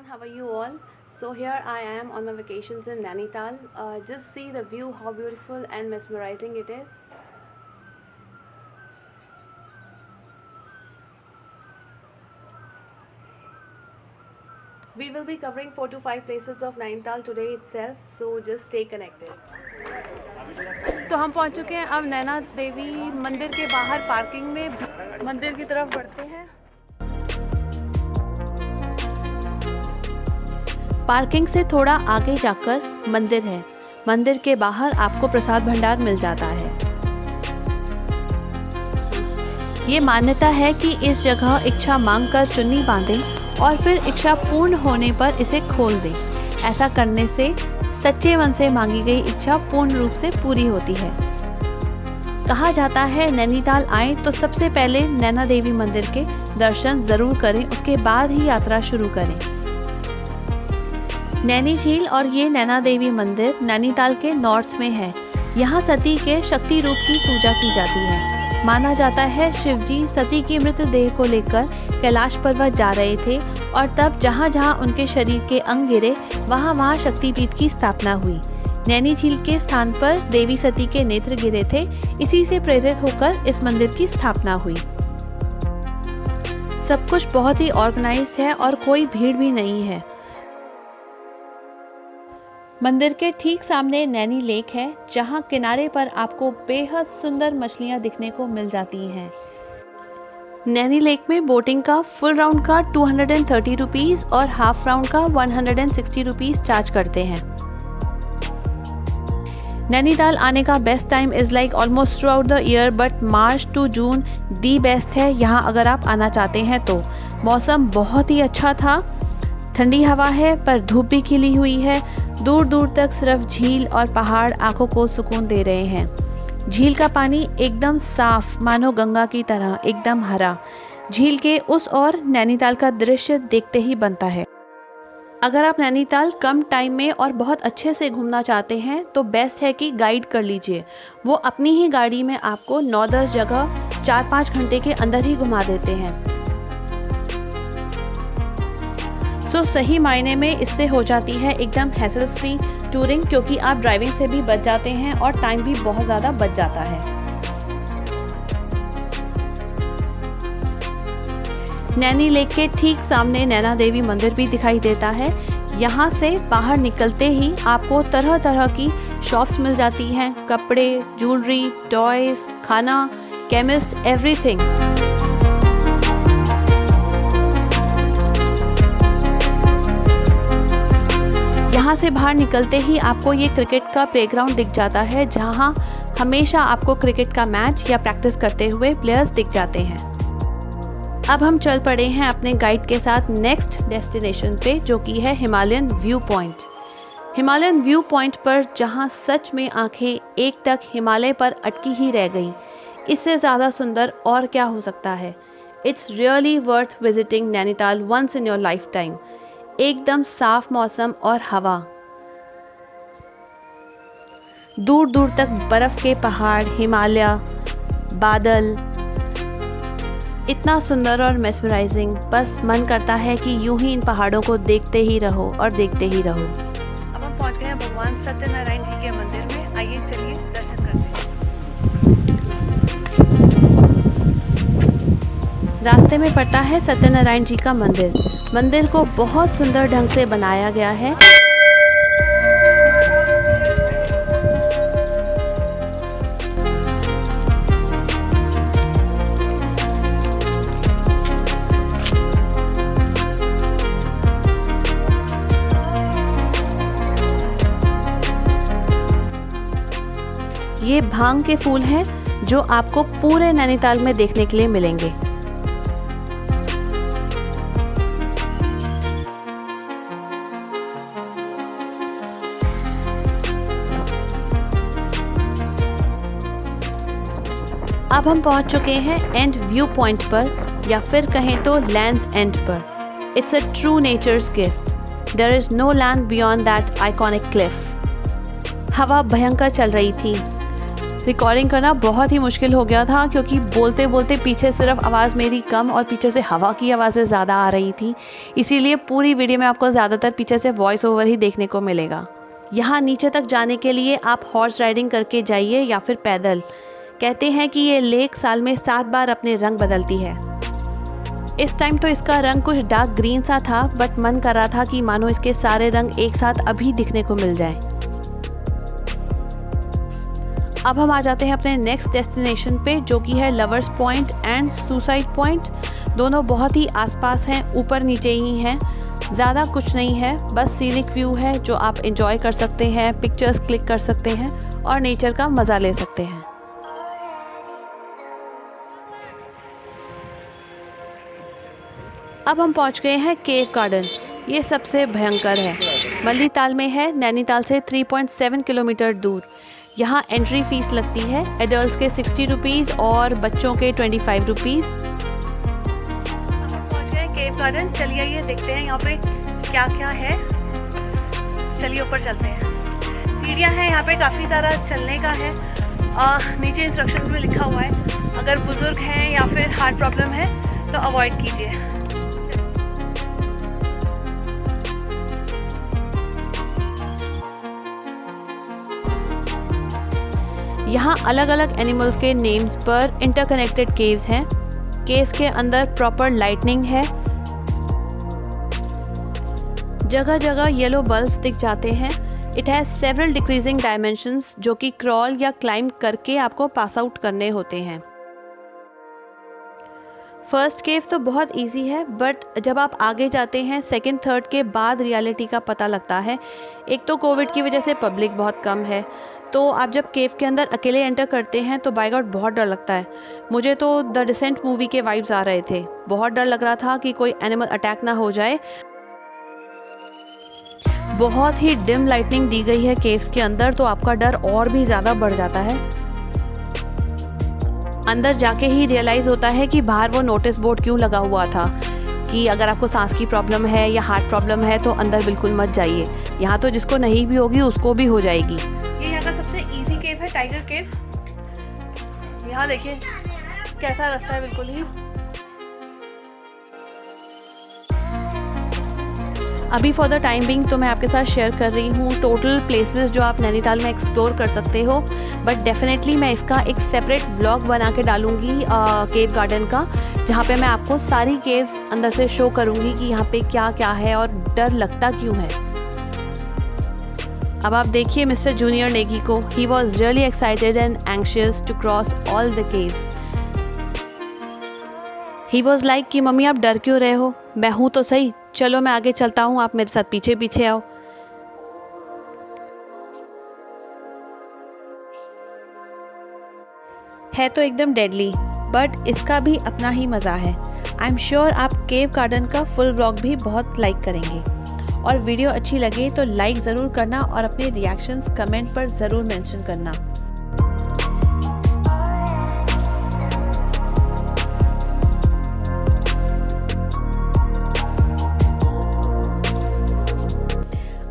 everyone, how are you all? So here I am on my vacations in Nainital. Just see the view, how beautiful and mesmerizing it is. We will be covering 4 to 5 places of Nainital today itself, so just stay connected. तो हम पहुंच चुके हैं अब नैना देवी मंदिर के बाहर parking में। मंदिर की तरफ बढ़ते हैं। पार्किंग से थोड़ा आगे जाकर मंदिर है। मंदिर के बाहर आपको प्रसाद भंडार मिल जाता है। ये मान्यता है कि इस जगह इच्छा मांगकर चुन्नी बांधें और फिर इच्छा पूर्ण होने पर इसे खोल दें। ऐसा करने से सच्चे मन से मांगी गई इच्छा पूर्ण रूप से पूरी होती है। कहा जाता है नैनीताल आएं तो सबसे पहले नैना देवी मंदिर के दर्शन जरूर करें, उसके बाद ही यात्रा शुरू करें। नैनी झील और ये नैना देवी मंदिर नैनीताल के नॉर्थ में है। यहाँ सती के शक्ति रूप की पूजा की जाती है। माना जाता है शिवजी सती की मृतदेह को लेकर कैलाश पर्वत जा रहे थे और तब जहाँ जहाँ उनके शरीर के अंग गिरे वहाँ वहाँ शक्तिपीठ की स्थापना हुई। नैनी झील के स्थान पर देवी सती के नेत्र गिरे थे। इसी से प्रेरित होकर इस मंदिर की स्थापना हुई। सब कुछ बहुत ही ऑर्गेनाइज्ड है और कोई भीड़ भी नहीं है। मंदिर के ठीक सामने नैनी लेक है, जहां किनारे पर आपको बेहद सुंदर मछलियां दिखने को मिल जाती हैं। नैनी लेक में बोटिंग का फुल राउंड का 230 रुपीज़ और हाफ राउंड का 160 रुपीज़ चार्ज करते हैं। नैनीताल आने का best time is like almost throughout the year, but March to June the best है यहाँ अगर आप आना चाहते हैं तो। मौसम बहुत ही अच्छा था, ठंडी हवा है पर धूप भी खिली हुई है। दूर दूर तक सिर्फ झील और पहाड़ आंखों को सुकून दे रहे हैं। झील का पानी एकदम साफ, मानो गंगा की तरह एकदम हरा। झील के उस ओर नैनीताल का दृश्य देखते ही बनता है। अगर आप नैनीताल कम टाइम में और बहुत अच्छे से घूमना चाहते हैं तो बेस्ट है कि गाइड कर लीजिए। वो अपनी ही गाड़ी में आपको 9-10 जगह 4-5 घंटे के अंदर ही घुमा देते हैं। सही मायने में इससे हो जाती है एकदम हैसल फ्री टूरिंग, क्योंकि आप ड्राइविंग से भी बच जाते हैं और टाइम भी बहुत ज़्यादा बच जाता है। नैनी लेक के ठीक सामने नैना देवी मंदिर भी दिखाई देता है। यहाँ से बाहर निकलते ही आपको तरह तरह की शॉप्स मिल जाती हैं, कपड़े, ज्वेलरी, टॉयज, खाना, केमिस्ट, एवरीथिंग। यहाँ से बाहर निकलते ही आपको ये क्रिकेट का प्लेग्राउंड दिख जाता है, जहाँ हमेशा आपको क्रिकेट का मैच या प्रैक्टिस करते हुए प्लेयर्स दिख जाते हैं। अब हम चल पड़े हैं अपने गाइड के साथ नेक्स्ट डेस्टिनेशन पे, जो कि है Himalayan view point. Himalayan view point पर जहाँ सच में आंखें एक टक हिमालय पर अटकी ही रह गई। इससे ज़्यादा सुंदर और क्या हो सकता है। It's really worth visiting Nainital once in your lifetime. एकदम साफ मौसम और हवा, दूर दूर तक बर्फ के पहाड़, हिमालय, बादल, इतना सुंदर और मेस्मराइजिंग। बस मन करता है कि यूं ही इन पहाड़ों को देखते ही रहो और देखते ही रहो। अब हम पहुंच गए हैं भगवान सत्यनारायण जी के मंदिर में। आइए चलिए दर्शन करते हैं। रास्ते में पड़ता है सत्यनारायण जी का मंदिर। मंदिर को बहुत सुंदर ढंग से बनाया गया है। ये भांग के फूल हैं जो आपको पूरे नैनीताल में देखने के लिए मिलेंगे। अब हम पहुंच चुके हैं एंड व्यू पॉइंट पर, या फिर कहें तो लैंड्स एंड पर। It's a true nature's gift. There is no land beyond that iconic cliff. हवा भयंकर चल रही थी। रिकॉर्डिंग करना बहुत ही मुश्किल हो गया था क्योंकि बोलते बोलते पीछे सिर्फ आवाज़ मेरी कम और पीछे से हवा की आवाज़ें ज़्यादा आ रही थी, इसीलिए पूरी वीडियो में आपको ज़्यादातर पीछे से वॉइस ओवर ही देखने को मिलेगा। यहाँ नीचे तक जाने के लिए आप हॉर्स राइडिंग करके जाइए या फिर पैदल। कहते हैं कि ये लेक साल में 7 बार अपने रंग बदलती है। इस टाइम तो इसका रंग कुछ डार्क ग्रीन सा था, बट मन कर रहा था कि मानो इसके सारे रंग एक साथ अभी दिखने को मिल जाए। अब हम आ जाते हैं अपने नेक्स्ट डेस्टिनेशन पे, जो कि है lovers point and suicide point. दोनों बहुत ही आसपास हैं, ऊपर नीचे ही हैं, ज़्यादा कुछ नहीं है, बस सीनिक व्यू है जो आप एंजॉय कर सकते हैं, पिक्चर्स क्लिक कर सकते हैं और नेचर का मज़ा ले सकते हैं। अब हम पहुंच गए हैं केव गार्डन। ये सबसे भयंकर है, मल्लीताल में है, नैनीताल से 3.7 किलोमीटर दूर। यहाँ एंट्री फीस लगती है, एडल्ट्स के 60 रुपीज़ और बच्चों के 25 रुपीज़। हम पहुँच गए केव गार्डन। चलिए ये देखते हैं यहाँ पे क्या क्या है। चलिए ऊपर चलते हैं। सीढ़ियाँ हैं यहाँ पे, काफ़ी सारा चलने का है। नीचे इंस्ट्रक्शंस में लिखा हुआ है, अगर बुज़ुर्ग हैं या फिर हार्ट प्रॉब्लम है तो अवॉइड कीजिए। यहाँ अलग अलग एनिमल्स के नेम्स पर इंटरकनेक्टेड केव्स हैं। केव्स के अंदर प्रॉपर लाइटनिंग है, जगह जगह येलो बल्ब्स दिख जाते हैं। It has several decreasing dimensions जो कि क्रॉल या क्लाइंब करके आपको पास आउट करने होते हैं। फर्स्ट केव तो बहुत इजी है, बट जब आप आगे जाते हैं सेकंड थर्ड के बाद रियलिटी का पता लगता है। एक तो कोविड की वजह से पब्लिक बहुत कम है, तो आप जब केव के अंदर अकेले एंटर करते हैं तो बाय गॉड बहुत डर लगता है। मुझे तो द डिसेंट मूवी के वाइब्स आ रहे थे, बहुत डर लग रहा था कि कोई एनिमल अटैक ना हो जाए। बहुत ही डिम लाइटनिंग दी गई है केव्स के अंदर, तो आपका डर और भी ज़्यादा बढ़ जाता है। अंदर जाके ही रियलाइज़ होता है कि बाहर वो नोटिस बोर्ड क्यों लगा हुआ था कि अगर आपको सांस की प्रॉब्लम है या हार्ट प्रॉब्लम है तो अंदर बिल्कुल मत जाइए। यहाँ तो जिसको नहीं भी होगी उसको भी हो जाएगी। ये यहाँ का सबसे इजी केव है, टाइगर केव। यहाँ देखिए कैसा रास्ता है, बिल्कुल ही। अभी फॉर द टाइम बिंग तो मैं आपके साथ शेयर कर रही हूँ टोटल प्लेसेस जो आप नैनीताल में एक्सप्लोर कर सकते हो, बट डेफिनेटली मैं इसका एक सेपरेट व्लॉग बना के डालूँगी केव गार्डन का, जहाँ पे मैं आपको सारी केव्स अंदर से शो करूँगी कि यहाँ पे क्या क्या है और डर लगता क्यों है। अब आप देखिए मिस्टर जूनियर नेगी को, he was really excited and anxious to cross all the caves. He was like कि मम्मी आप डर क्यों रहे हो, मैं हूँ तो सही, चलो मैं आगे चलता हूँ, आप मेरे साथ पीछे पीछे आओ। है तो एकदम डेडली, बट इसका भी अपना ही मज़ा है। आई एम श्योर आप केव गार्डन का फुल व्लॉग भी बहुत लाइक करेंगे। और वीडियो अच्छी लगे तो लाइक ज़रूर करना और अपने रिएक्शंस कमेंट पर ज़रूर मेंशन करना।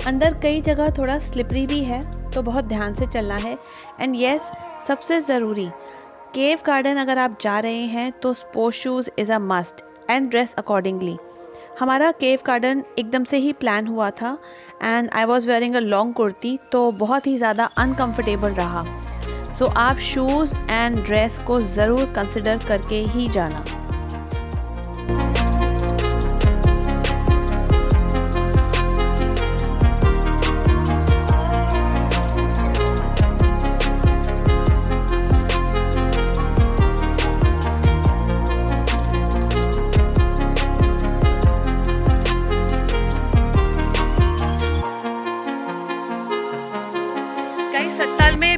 अंदर कई जगह थोड़ा स्लिपरी भी है, तो बहुत ध्यान से चलना है। एंड यस, सबसे ज़रूरी, केव गार्डन अगर आप जा रहे हैं तो sports shoes is a must and dress accordingly. हमारा केव गार्डन एकदम से ही प्लान हुआ था and I was wearing a long kurti, तो बहुत ही ज़्यादा अनकम्फर्टेबल रहा। सो आप शूज़ एंड ड्रेस को ज़रूर कंसिडर करके ही जाना।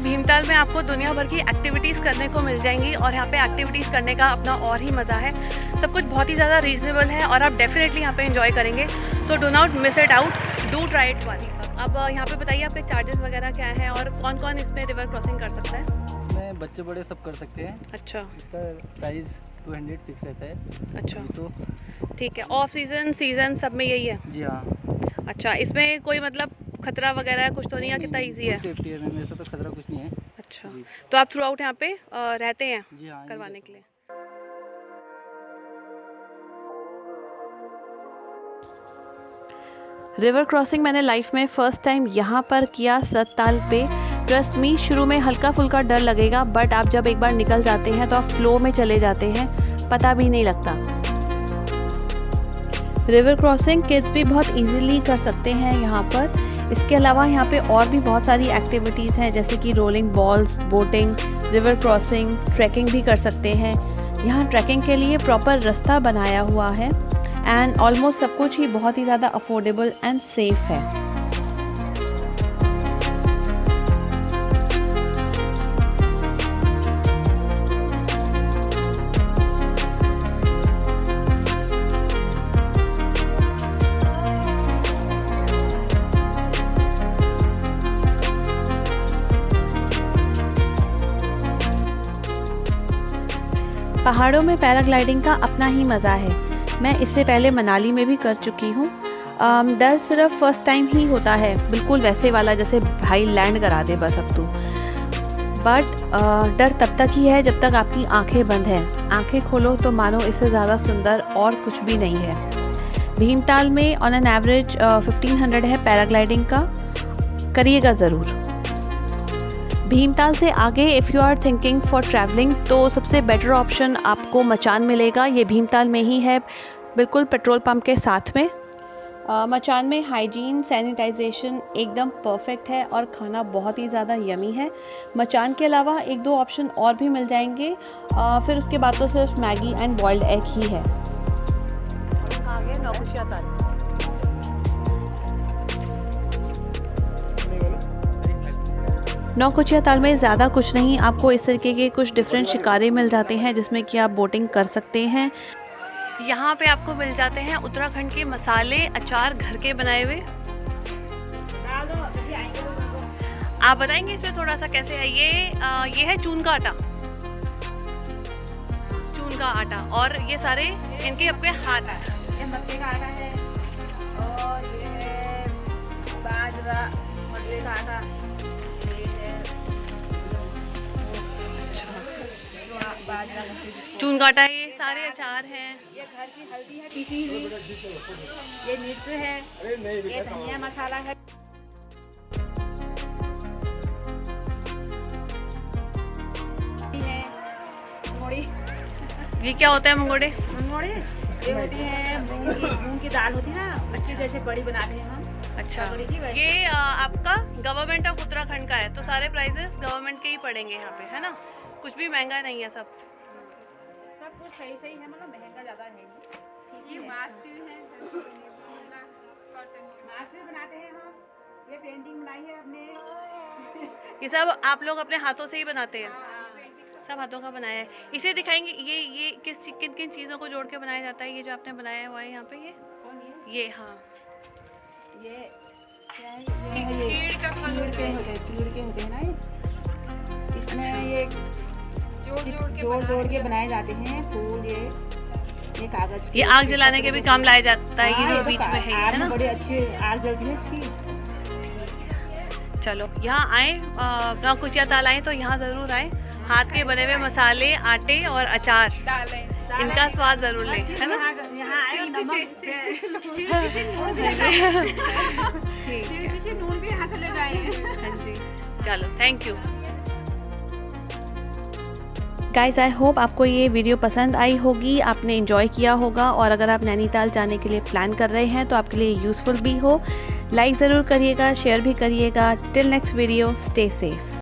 भीमताल में आपको दुनिया भर की एक्टिविटीज़ करने को मिल जाएंगी और यहाँ पे एक्टिविटीज़ करने का अपना और ही मज़ा है। सब कुछ बहुत ही ज़्यादा रीजनेबल है और आप डेफिनेटली यहाँ पे एंजॉय करेंगे। So do not miss it out, do try it once. अब यहाँ पे बताइए आपके चार्जेस वगैरह क्या हैं और कौन कौन इसमें रिवर क्रॉसिंग कर सकता है? इसमें बच्चे बड़े सब कर सकते हैं। अच्छा, इसका प्राइस 200 फिक्स रहता है। अच्छा, तो ठीक है। ऑफ सीज़न सीज़न सब में यही है? जी हाँ। अच्छा, इसमें कोई मतलब खतरा वगैरह कुछ तो नहीं है? कितना ईजी है? सेफ्टी है मैम, ऐसा तो खतरा कुछ नहीं है। अच्छा, जी तो आप थ्रू आउट यहाँ पे रहते हैं जी हाँ, करवाने के लिए? रिवर क्रॉसिंग मैंने लाइफ में फ़र्स्ट टाइम यहाँ पर किया, सतताल पे। ट्रस्ट मी, शुरू में हल्का फुल्का डर लगेगा, बट आप जब एक बार निकल जाते हैं तो आप फ्लो में चले जाते हैं, पता भी नहीं लगता। रिवर क्रॉसिंग किड्स भी बहुत इजीली कर सकते हैं यहाँ पर। इसके अलावा यहाँ पे और भी बहुत सारी एक्टिविटीज़ हैं, जैसे कि rolling balls, boating, river crossing, trekking भी कर सकते हैं। यहाँ ट्रैकिंग के लिए प्रॉपर रास्ता बनाया हुआ है एंड ऑलमोस्ट सब कुछ ही बहुत ही ज़्यादा अफोर्डेबल एंड सेफ है। पहाड़ों में पैराग्लाइडिंग का अपना ही मज़ा है। मैं इससे पहले मनाली में भी कर चुकी हूँ। डर सिर्फ फर्स्ट टाइम ही होता है, बिल्कुल वैसे वाला जैसे भाई लैंड करा दे बस अब तो। बट डर तब तक ही है जब तक आपकी आंखें बंद हैं। आंखें खोलो तो मानो इससे ज़्यादा सुंदर और कुछ भी नहीं है। भीमताल में ऑन एन एवरेज 1500 है पैराग्लाइडिंग का, करिएगा ज़रूर। भीमताल से आगे if you are thinking for travelling तो सबसे बेटर ऑप्शन आपको मचान मिलेगा। ये भीमताल में ही है, बिल्कुल पेट्रोल पंप के साथ में। मचान में हाइजीन, सैनिटाइजेशन एकदम परफेक्ट है और खाना बहुत ही ज़्यादा यमी है। मचान के अलावा एक दो ऑप्शन और भी मिल जाएंगे, फिर उसके बाद तो सिर्फ मैगी एंड बॉइल्ड एग ही है। आगे नौकुचिया ताल। नौकुचिया ताल में ज़्यादा कुछ नहीं, आपको इस तरीके के कुछ डिफरेंट शिकारे मिल जाते हैं जिसमें कि आप बोटिंग कर सकते हैं। यहाँ पे आपको मिल जाते हैं उत्तराखंड के मसाले, अचार घर के बनाए हुए। आप बताएंगे इसमें थोड़ा सा कैसे है? ये है चून का आटा, चून का आटा, और ये सारे इनके आपके हाथ, ये मक्के का आटा है और ये है बाजरा मक्के का आटा, चून काटा है, ये सारे अचार हैं। ये घर की हल्दी है पीसी हुई, ये मिर्च है, ये धनिया मसाला है, मंगोड़ी। ये क्या होता है मंगोड़े? मंगोड़ी ये होती है मूंग की दाल होती है ना, अच्छी जैसे बड़ी बनाते हैं हम। अच्छा, ये आपका गवर्नमेंट ऑफ उत्तराखंड का है, तो सारे प्राइजेस गवर्नमेंट के ही पड़ेंगे यहाँ पे, है ना? कुछ भी महंगा नहीं है, सब कुछ सही सही है, मतलब महंगा ज़्यादा है नहीं। ये मास्क भी है, मास्क भी बनाते हैं हम, ये पेंटिंग बनाई है अपने। ये सब आप लोग अपने हाथों से ही बनाते हैं? सब हाथों का बनाया है। इसे दिखाएंगे, ये किन किन चीज़ों को जोड़ के बनाया जाता है? ये जो आपने बनाया हुआ है यहाँ पे, ये हाँ, ये क्या है? ये चीड़ के होते हैं ना, ये इसमें ये जोड़ के बनाए जाते हैं फूल। ये कागज, ये आग जलाने के भी काम लाया जाता है। ये जो बीच में है, आग में बड़ी अच्छी आग जलती है इसकी। चलो यहाँ आए, नौकुचिया ताल आए तो यहाँ ज़रूर आए। हाथ के बने हुए मसाले, आटे और अचार, इनका स्वाद ज़रूर लें, है ना? यहाँ आए नून भी यहाँ से ले जाएंगे। हाँ जी, चलो, thank you guys. I hope आपको ये वीडियो पसंद आई होगी, आपने एंजॉय किया होगा, और अगर आप नैनीताल जाने के लिए प्लान कर रहे हैं तो आपके लिए यूज़फुल भी हो। लाइक ज़रूर करिएगा, शेयर भी करिएगा। Till next video, stay safe.